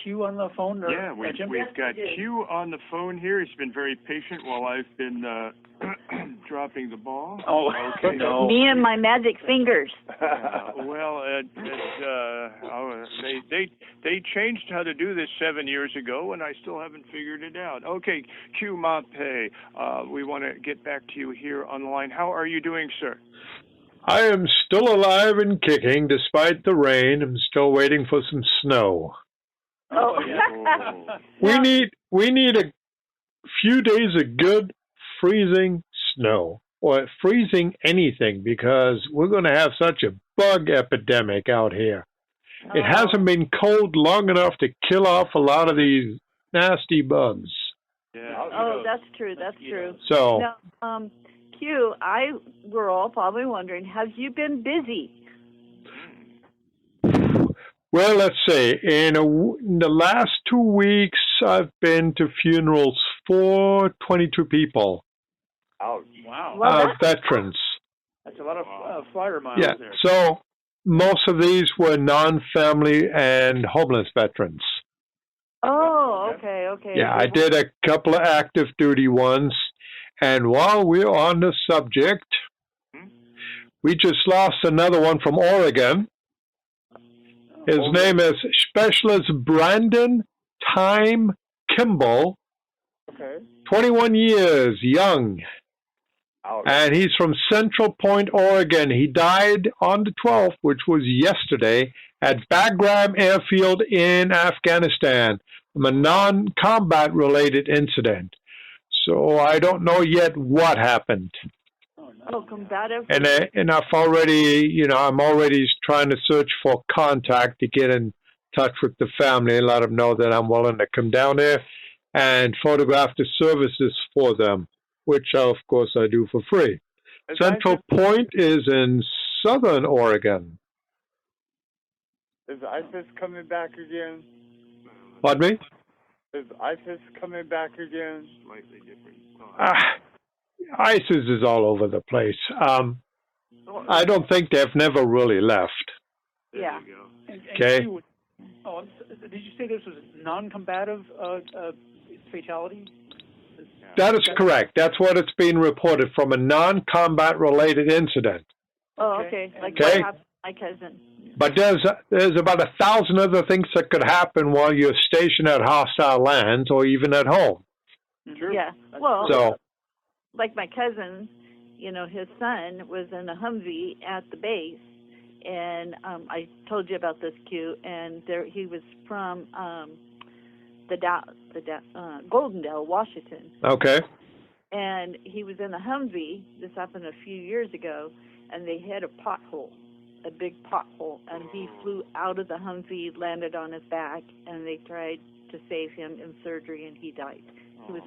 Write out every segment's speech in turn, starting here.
Q on the phone? Or, yeah, we've got Q on the phone here. He's been very patient while I've been dropping the ball. Oh, okay. No. Me and my magic fingers. They changed how to do this 7 years ago, and I still haven't figured it out. Okay, Q Mape, we want to get back to you here on the line. How are you doing, sir? I am still alive and kicking despite the rain. I'm still waiting for some snow. Oh, We need a few days of good freezing snow or freezing anything because we're going to have such a bug epidemic out here. It hasn't been cold long enough to kill off a lot of these nasty bugs. Yeah. Oh, that's true. That's true. So, Now, Q, we're all probably wondering, have you been busy? well, let's say in the last 2 weeks, I've been to funerals for 22 people. Ouch. Wow. Well, veterans. That's a lot of flyer miles Yeah. there. So most of these were non-family and homeless veterans. Oh, okay. Yeah, I did a couple of active duty ones. And while we're on the subject, we just lost another one from Oregon. His name is Specialist Brandon Time Kimball. Okay. 21 years, young. Ouch. And he's from Central Point, Oregon. He died on the 12th, which was yesterday, at Bagram Airfield in Afghanistan from a non-combat related incident. So I don't know yet what happened. Oh, combative. And I've already, I'm already trying to search for contact to get in touch with the family and let them know that I'm willing to come down there and photograph the services for them, which of course I do for free. Central Point is in southern Oregon. Is ISIS coming back again? Pardon me? Is ISIS coming back again? Slightly different. ISIS is all over the place. I don't think they've never really left. Yeah. Okay. Did you say this was non-combative fatality? That is correct. That's what it's being reported from a non-combat related incident. Oh, okay. Like Okay. what happened to my cousin. But there's about 1,000 other things that could happen while you're stationed at hostile lands or even at home. Sure. Yeah. Well, So, like my cousin, his son was in a Humvee at the base, and I told you about this, Q, and he was from Goldendale, Washington. okay. And he was in a Humvee. This happened a few years ago, and they hit a big pothole, and he flew out of the Humvee, landed on his back, and they tried to save him in surgery, and he died. He was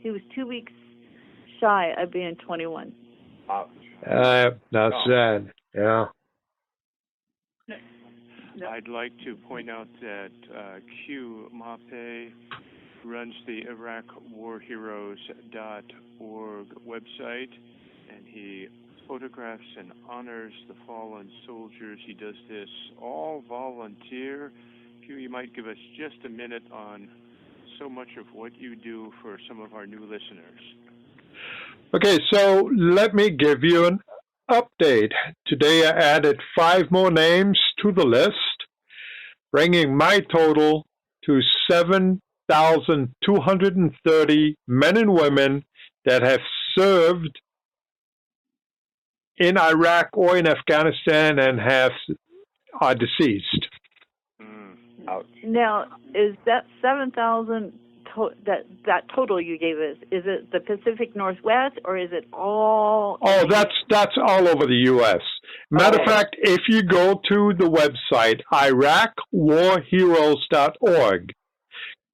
he was 2 weeks shy of being 21. That's sad. Yeah. I'd like to point out that Q Mape runs the IraqWarHeroes.org website, and he photographs and honors the fallen soldiers. He does this all volunteer. Q, you might give us just a minute on so much of what you do for some of our new listeners. Okay, so let me give you an update. Today I added 5 more names to the list, bringing my total to 7,230 men and women that have served in Iraq or in Afghanistan and are deceased. Ouch. Now, is that 7,000 that total you gave us? Is it the Pacific Northwest or is it all? Oh, that's all over the U.S. Matter of fact, if you go to the website IraqWarHeroes.org,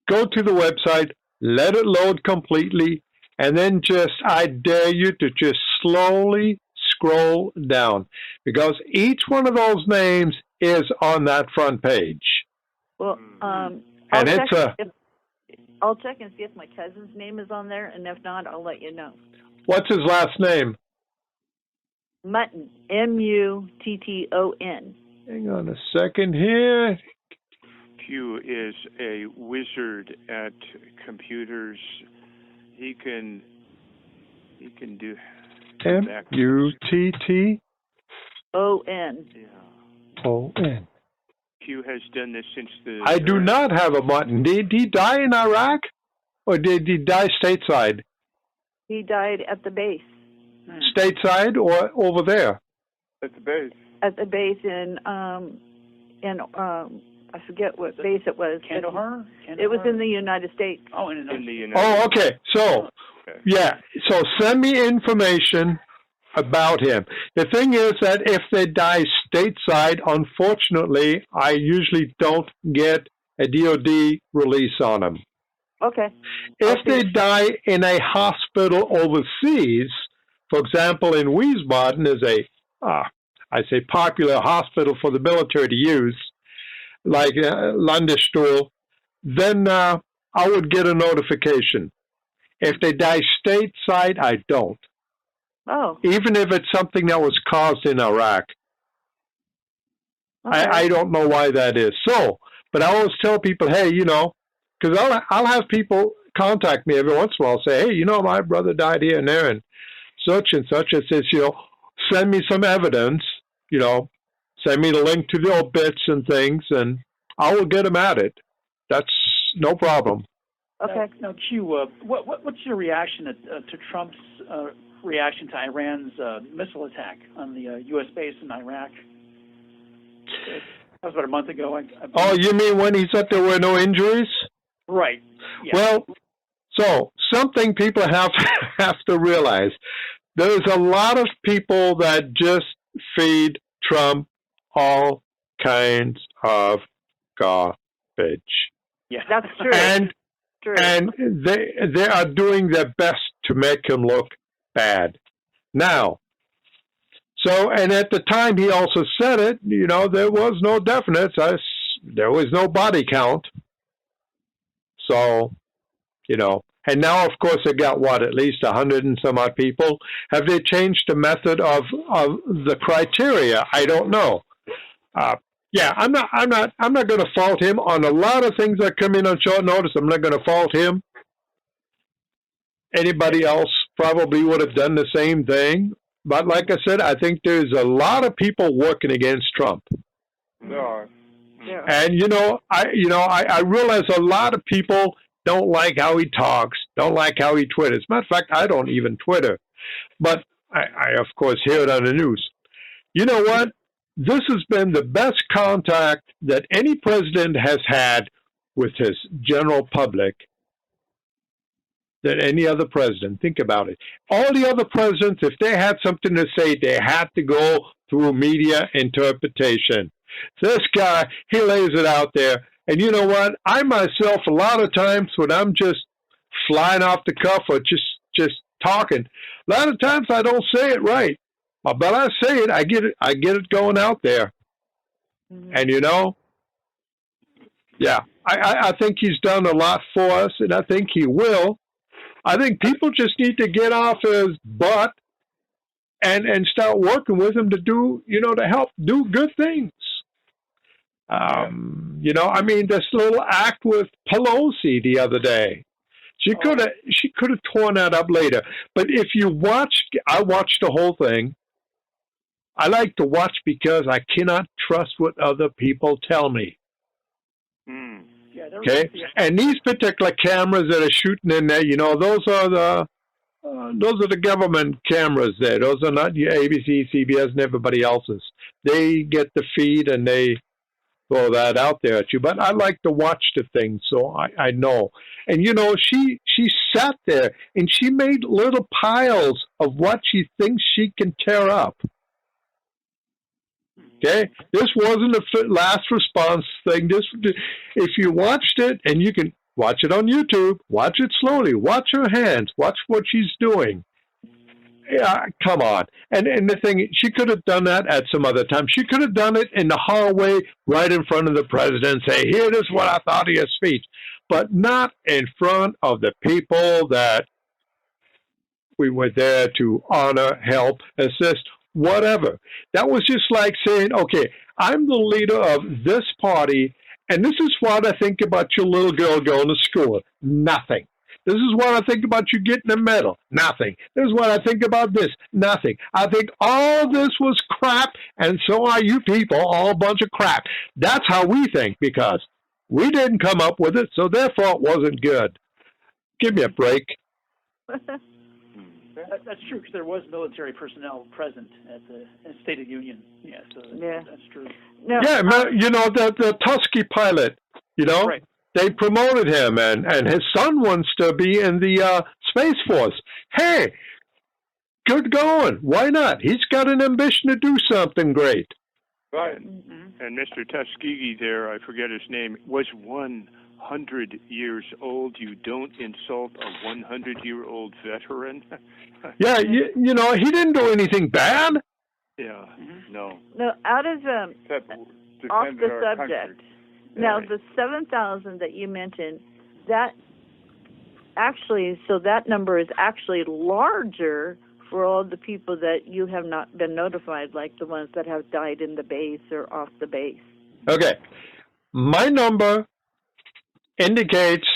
go to the website, let it load completely, and then I dare you to just slowly scroll down, because each one of those names is on that front page. Well, and I'll check and see if my cousin's name is on there, and if not, I'll let you know. What's his last name? Mutton, Mutton. Hang on a second here. Q is a wizard at computers. He can do MUTTON. O-N. Q has done this since the. I do not have a button. Did he die in Iraq, or did he die stateside? He died at the base. Stateside or over there? At the base. At the base in I forget what base it was. Kandahar? It was in the United States. Oh, in the United Oh, okay. So, yeah. So send me information about him. The thing is that if they die stateside, unfortunately, I usually don't get a DOD release on them. Okay. If they die in a hospital overseas, for example, in Wiesbaden is a, I say popular hospital for the military to use, like Landesstuhl, then I would get a notification. If they die stateside, I don't. Oh. Even if it's something that was caused in Iraq. Okay. I don't know why that is. So, but I always tell people, hey, you know, because I'll have people contact me every once in a while, say, hey, you know, my brother died here and there, and such. It says, you know, send me some evidence, you know, send me the link to the obits and things, and I will get them at it. That's no problem. Okay. Now, Q, what's your reaction to Trump's reaction to Iran's missile attack on the U.S. base in Iraq? That was about a month ago. Oh, you mean when he said there were no injuries? Right. Yeah. Well, so something people have to realize. There's a lot of people that just feed Trump all kinds of garbage. Yeah, that's true. And they are doing their best to make him look bad. Now, so, and at the time he also said it, you know, there was no definite, there was no body count. So, you know, and now, of course, they got what, at least 100 and some odd people. Have they changed the method of the criteria? I don't know. Yeah, I'm not going to fault him on a lot of things that come in on short notice. I'm not going to fault him. Anybody else probably would have done the same thing. But like I said, I think there's a lot of people working against Trump. There are. Yeah. And I realize a lot of people don't like how he talks, don't like how he twitters. As a matter of fact, I don't even Twitter. But I of course hear it on the news. You know what? This has been the best contact that any president has had with his general public than any other president. Think about it. All the other presidents, if they had something to say, they had to go through media interpretation. This guy, he lays it out there. And you know what? I myself, a lot of times when I'm just flying off the cuff or just talking, a lot of times I don't say it right. But I say it, I get it going out there. Mm-hmm. And you know, yeah, I think he's done a lot for us, and I think he will. I think people just need to get off his butt and start working with him to do, you know, to help do good things. You know, I mean, this little act with Pelosi the other day, she could have torn that up later. But if you I watched the whole thing. I like to watch because I cannot trust what other people tell me. Mm. Yeah, okay, and these particular cameras that are shooting in there, you know, those are the government cameras there. Those are not your ABC, CBS, and everybody else's. They get the feed and they throw that out there at you. But I like to watch the thing, so I know. And you know, she sat there and she made little piles of what she thinks she can tear up. Okay, this wasn't a last response thing. If you watched it, and you can watch it on YouTube, watch it slowly, watch her hands, watch what she's doing. Yeah, come on. And the thing, she could have done that at some other time. She could have done it in the hallway right in front of the president, say, here, this is what I thought of your speech. But not in front of the people that we were there to honor, help, assist, whatever. That was just like saying, okay, I'm the leader of this party, And this is what I think about your little girl going to school. Nothing. This is what I think about you getting a medal. Nothing. This is what I think about this. Nothing. I think all this was crap, and so are you people, all a bunch of crap. That's how we think, because we didn't come up with it, so therefore it wasn't good. Give me a break. That's true, because there was military personnel present at the State of the Union. Yeah, so that's true. No, Yeah, the Tusky pilot, Right. They promoted him, and his son wants to be in the Space Force. Hey, good going. Why not? He's got an ambition to do something great. Right. And Mr. Tuskegee there, I forget his name, was 100 years old. You don't insult a 100-year-old veteran. Yeah, you know, he didn't do anything bad. Yeah, no. No, out of Except off defend the our subject. country. Now, Right. the 7,000 that you mentioned, that actually, so that number is actually larger for all the people that you have not been notified, like the ones that have died in the base or off the base. Okay. My number indicates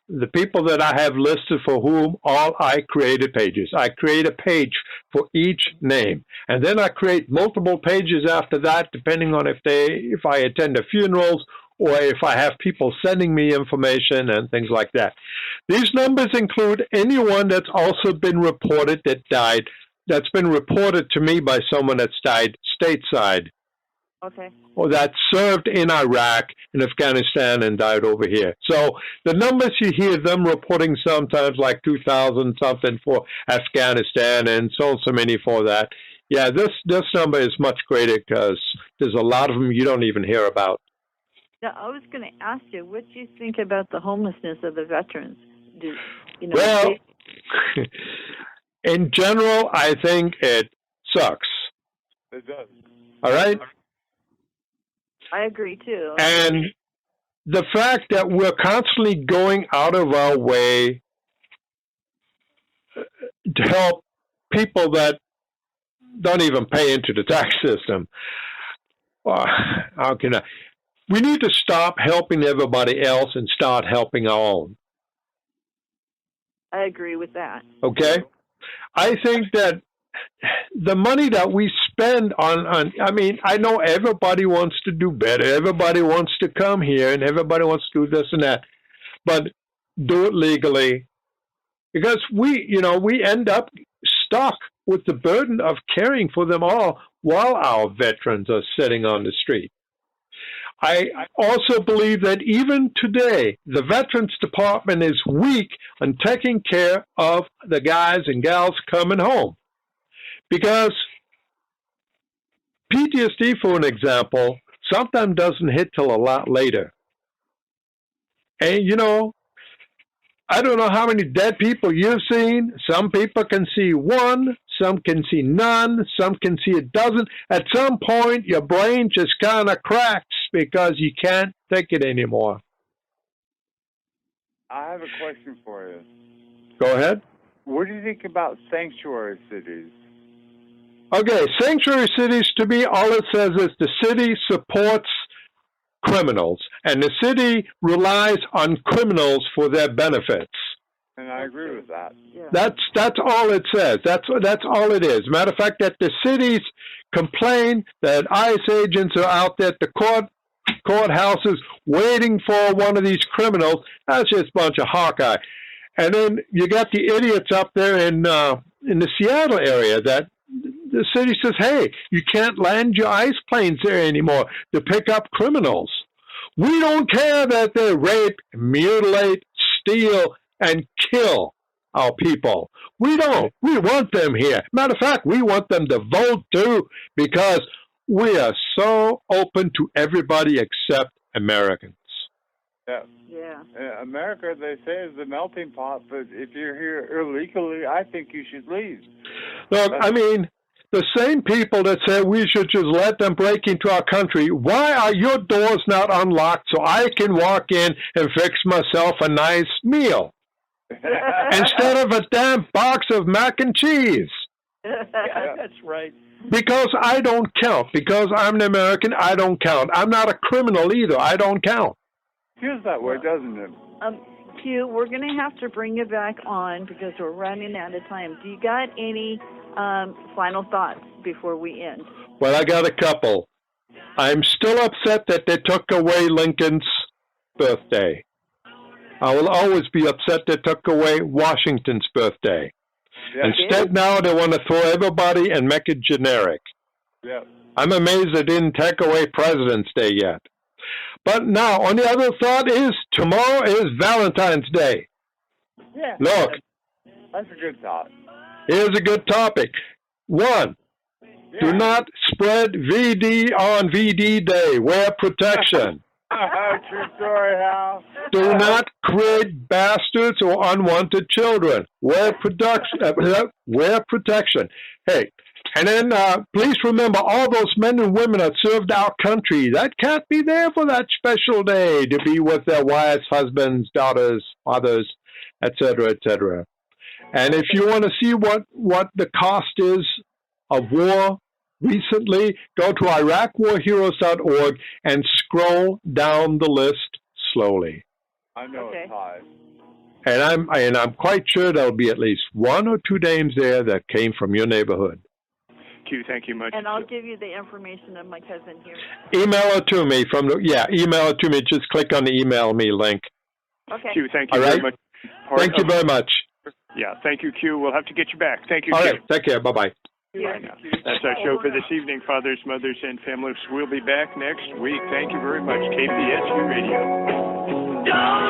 the people that I have listed for whom all I created pages. I create a page for each name, and then I create multiple pages after that, depending on if I attend the funerals or if I have people sending me information and things like that. These numbers include anyone that's also been reported that died, that's been reported to me by someone that's died stateside, Okay. or that served in Iraq, in Afghanistan, and died over here. So the numbers you hear them reporting sometimes like 2,000 something for Afghanistan and so many for that. Yeah, this number is much greater because there's a lot of them you don't even hear about. Now, I was going to ask you, what do you think about the homelessness of the veterans? Well, in general, I think it sucks. It does. All right? I agree, too. And the fact that we're constantly going out of our way to help people that don't even pay into the tax system. How can I? We need to stop helping everybody else and start helping our own. I agree with that. Okay? I think that the money that we spend on, I mean, I know everybody wants to do better. Everybody wants to come here and everybody wants to do this and that. But do it legally. Because we end up stuck with the burden of caring for them all while our veterans are sitting on the street. I also believe that even today, the Veterans Department is weak on taking care of the guys and gals coming home. Because PTSD, for an example, sometimes doesn't hit till a lot later. And, I don't know how many dead people you've seen. Some people can see one, some can see none, some can see a dozen. At some point, your brain just kind of cracks because you can't take it anymore. I have a question for you. Go ahead. What do you think about sanctuary cities? Okay, sanctuary cities, to me, all it says is the city supports criminals, and the city relies on criminals for their benefits. And I agree with that. Yeah. That's all it says. That's all it is. Matter of fact, that the cities complain that ICE agents are out there at the courthouses waiting for one of these criminals. That's just a bunch of Hawkeye. And then you got the idiots up there in the Seattle area that the city says, hey, you can't land your ICE planes there anymore to pick up criminals. We don't care that they rape, mutilate, steal, and kill our people. We don't. We want them here. Matter of fact, we want them to vote too, because we are so open to everybody except Americans. Yeah. Yeah. America, they say, is the melting pot, but if you're here illegally, I think you should leave. Look, I mean, the same people that say we should just let them break into our country, why are your doors not unlocked so I can walk in and fix myself a nice meal instead of a damn box of mac and cheese? Yeah, that's right. Because I don't count. Because I'm an American, I don't count. I'm not a criminal either. I don't count. Feels that way, doesn't it? Q, we're going to have to bring you back on because we're running out of time. Do you got any final thoughts before we end? Well, I got a couple. I'm still upset that they took away Lincoln's birthday. I will always be upset they took away Washington's birthday. Yeah. Instead, now they want to throw everybody and make it generic. Yeah. I'm amazed they didn't take away President's Day yet. But now, on the other thought is, tomorrow is Valentine's Day. Yeah. Look, That's a good thought. here's a good topic. One, do not spread VD on VD Day. Wear protection. True story, Hal. Do not create bastards or unwanted children. Wear protection. Hey, and then please remember all those men and women that served our country. That can't be there for that special day to be with their wives, husbands, daughters, mothers, etc., etc. And if you want to see what the cost is of war recently, go to IraqWarHeroes.org and scroll down the list slowly. I know Okay. it's high. And I'm quite sure there'll be at least one or two names there that came from your neighborhood. Q, thank you much. And I'll give you the information of my cousin here. Email it to me email it to me. Just click on the email me link. Okay. Q, thank you All very right. much. Thank you very much. Yeah, thank you, Q. We'll have to get you back. Thank you, All Q. right. Take care. Bye-bye. Yeah. That's our show for this evening, fathers, mothers, and families. We'll be back next week. Thank you very much, KPSU Radio.